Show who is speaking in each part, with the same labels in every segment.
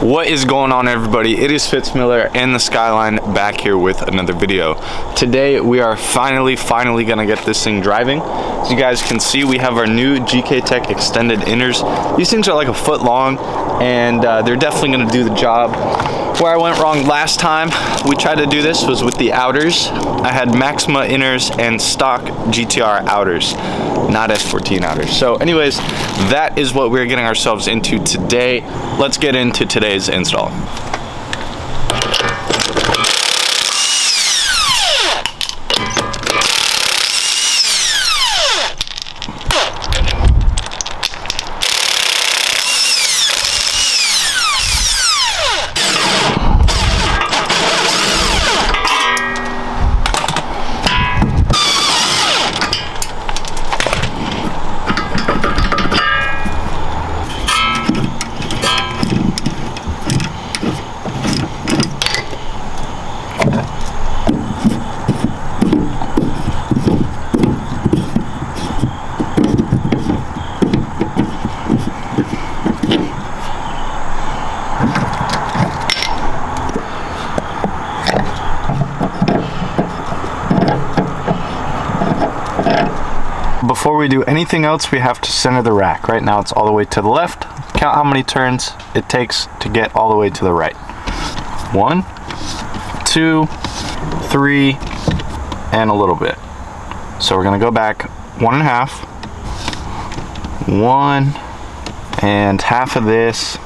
Speaker 1: What is going on, everybody? It is Fitz Miller and the Skyline back here with another video. Today we are finally gonna get this thing driving. As you guys can see, we have our new Gktech extended inners. These things are like a foot long, and they're definitely gonna do the job. Where I went wrong last time we tried to do this was with the outers. I had Maxima inners and stock GTR outers, not S14 outers. So anyways, that is what we're getting ourselves into today. Let's get into today's install. Before we do anything else, we have to center the rack. Right now it's all the way to the left. Count how many turns it takes to get all the way to the right. 1, 2, 3, and a little bit. So we're gonna go back 1.5. 1, and half of this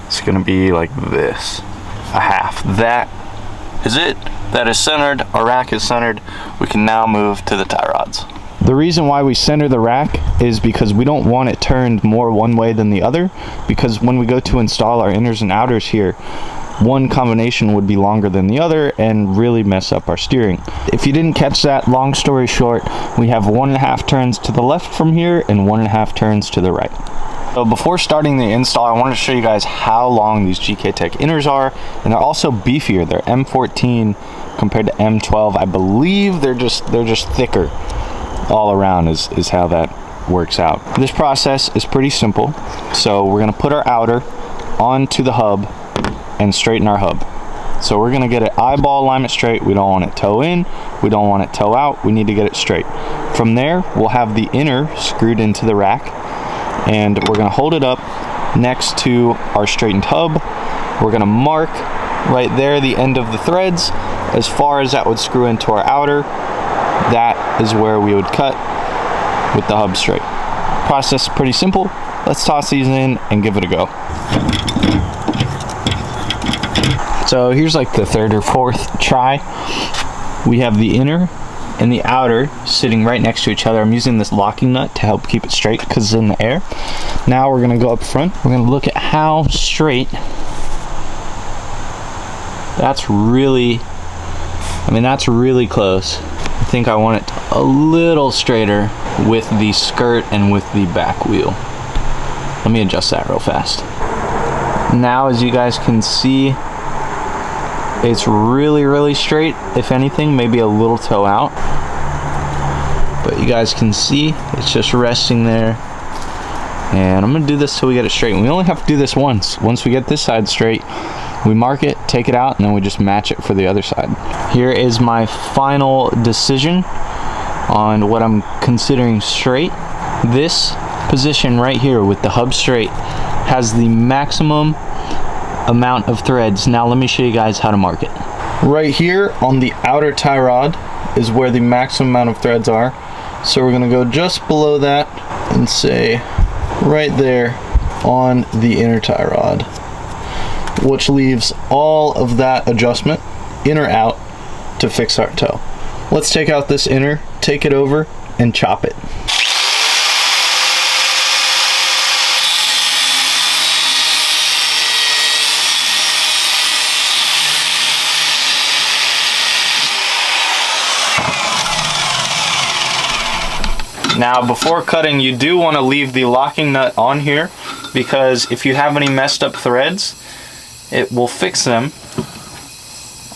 Speaker 1: is gonna be like this. A half. That is it. That is centered. Our rack is centered. We can now move to the tie rods. The reason why we center the rack is because we don't want it turned more one way than the other, because when we go to install our inners and outers here, one combination would be longer than the other and really mess up our steering. If you didn't catch that, long story short, we have 1.5 turns to the left from here and 1.5 turns to the right. So before starting the install, I wanted to show you guys how long these Gktech inners are, and they're also beefier. They're M14 compared to M12. I believe they're just thicker all around is how that works out. This process is pretty simple. So we're gonna put our outer onto the hub and straighten our hub. So we're gonna get it eyeball alignment straight. We don't want it toe in, we don't want it toe out, we need to get it straight. From there, we'll have the inner screwed into the rack, and we're gonna hold it up next to our straightened hub. We're gonna mark right there the end of the threads as far as that would screw into our outer. That is where we would cut with the hub straight. Process is pretty simple. Let's toss these in and give it a go. So here's like the third or fourth try. We have the inner and the outer sitting right next to each other. I'm using this locking nut to help keep it straight because it's in the air. Now we're gonna go up front. We're gonna look at how straight. That's really close. I think I want it a little straighter with the skirt and with the back wheel. Let me adjust that real fast. Now, as you guys can see, it's really straight. If anything, maybe a little toe out. But you guys can see it's just resting there. And I'm gonna do this till we get it straight. And we only have to do this once. Once we get this side straight, we mark it, take it out, and then we just match it for the other side. Here is my final decision on what I'm considering straight. This position right here with the hub straight has the maximum amount of threads. Now let me show you guys how to mark it. Right here on the outer tie rod is where the maximum amount of threads are. So we're gonna go just below that and say right there on the inner tie rod, which leaves all of that adjustment, in or out, to fix our toe. Let's take out this inner, take it over, and chop it. Now, before cutting, you do want to leave the locking nut on here, because if you have any messed up threads, it will fix them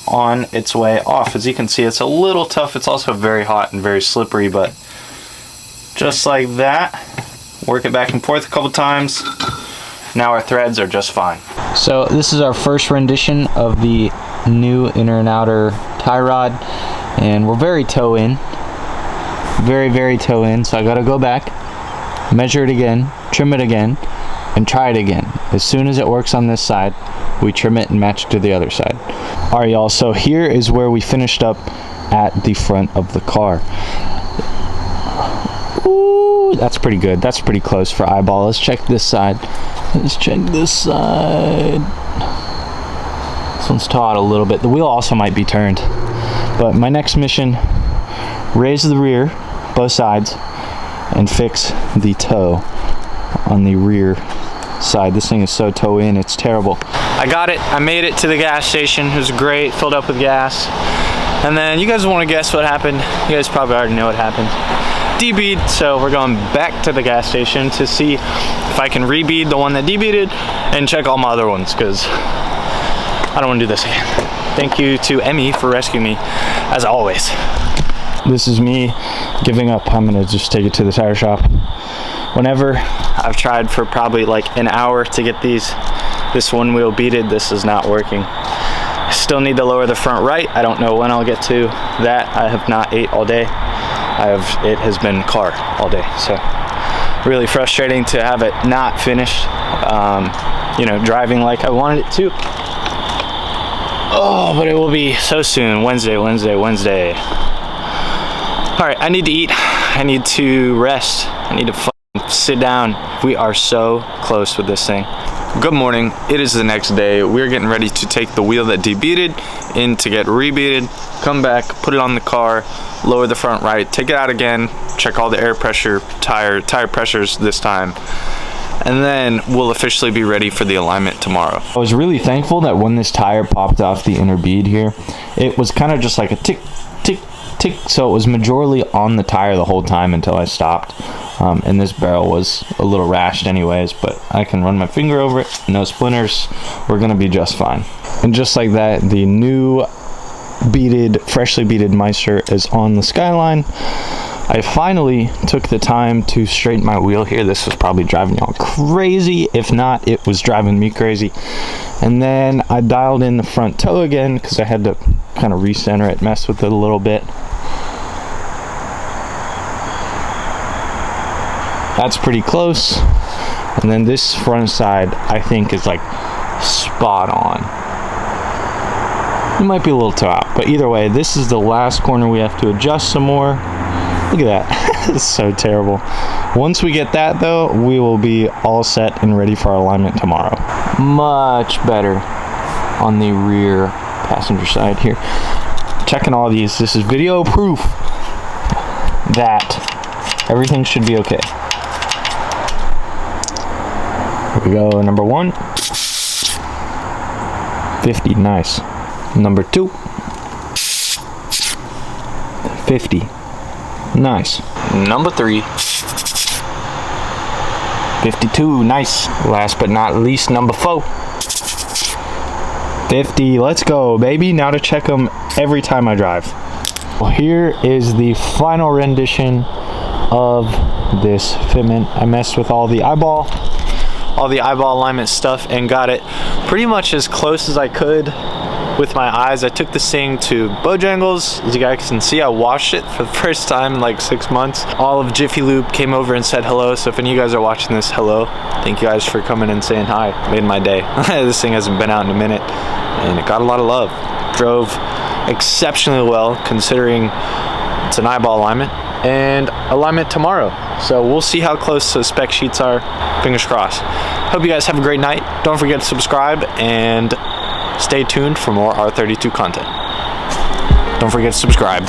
Speaker 1: on its way off. As you can see, it's a little tough. It's also very hot and very slippery, but just like that, work it back and forth a couple times. Now our threads are just fine.
Speaker 2: So this is our first rendition of the new inner and outer tie rod, and we're very toe in, very toe in. So I gotta go back, measure it again, trim it again, and try it again. As soon as it works on this side, we trim it and match it to the other side. All right, y'all, so here is where we finished up at the front of the car. Ooh, that's pretty good. That's pretty close for eyeball. Let's check this side. Let's check this side. This one's taut a little bit. The wheel also might be turned. But my next mission, raise the rear, both sides, and fix the toe on the rear side. This thing is so toe in, it's terrible. I got it. I made it to the gas station. It was great, filled up with gas. And then you guys want to guess what happened? You guys probably already know what happened. Debead, so we're going back to the gas station to see if I can rebead the one that debeaded and check all my other ones, because I don't want to do this again. Thank you to Emmy for rescuing me, as always. This is me giving up. I'm gonna just take it to the tire shop. Whenever I've tried for probably like an hour to get this one wheel beaded, this is not working. I still need to lower the front right. I don't know when I'll get to that. I have not ate all day. It has been car all day, so really frustrating to have it not finished, you know, driving like I wanted it to. Oh, but it will be so soon. Wednesday. All right, I need to eat. I need to rest. I need to sit down. We are so close with this thing. Good morning. It is the next day. We're getting ready to take the wheel that debeaded in to get rebeaded, come back, put it on the car, lower the front right, take it out again, check all the air pressure, tire pressures this time, and then we'll officially be ready for the alignment tomorrow. I was really thankful that when this tire popped off the inner bead here, it was kind of just like a tick, tick, tick, so it was majorly on the tire the whole time until I stopped. And this barrel was a little rashed anyways, but I can run my finger over it, no splinters, we're gonna be just fine. And just like that, the new freshly beaded Meister is on the Skyline. I finally took the time to straighten my wheel here. This was probably driving y'all crazy. If not, it was driving me crazy. And then I dialed in the front toe again because I had to kind of recenter it, mess with it a little bit. That's pretty close. And then this front side, I think, is like spot on. It might be a little too out, but either way, this is the last corner we have to adjust some more. Look at that. It's so terrible. Once we get that though, we will be all set and ready for our alignment tomorrow. Much better on the rear passenger side here. Checking all these. This is video proof that everything should be okay. Here we go, number 1. 50, nice. Number 2. 50. Nice. Number 3. 52, nice. Last but not least, number 4. 50, let's go, baby. Now to check them every time I drive. Well, here is the final rendition of this fitment. I messed with all the eyeball alignment stuff and got it pretty much as close as I could with my eyes. I took this thing to Bojangles. As you guys can see, I washed it for the first time in like 6 months. All of Jiffy Lube came over and said hello, so if any of you guys are watching this, hello. Thank you guys for coming and saying hi. Made my day. This thing hasn't been out in a minute and it got a lot of love. Drove exceptionally well considering it's an eyeball alignment, and alignment tomorrow. So we'll see how close the spec sheets are. Fingers crossed. Hope you guys have a great night. Don't forget to subscribe and stay tuned for more R32 content. Don't forget to subscribe.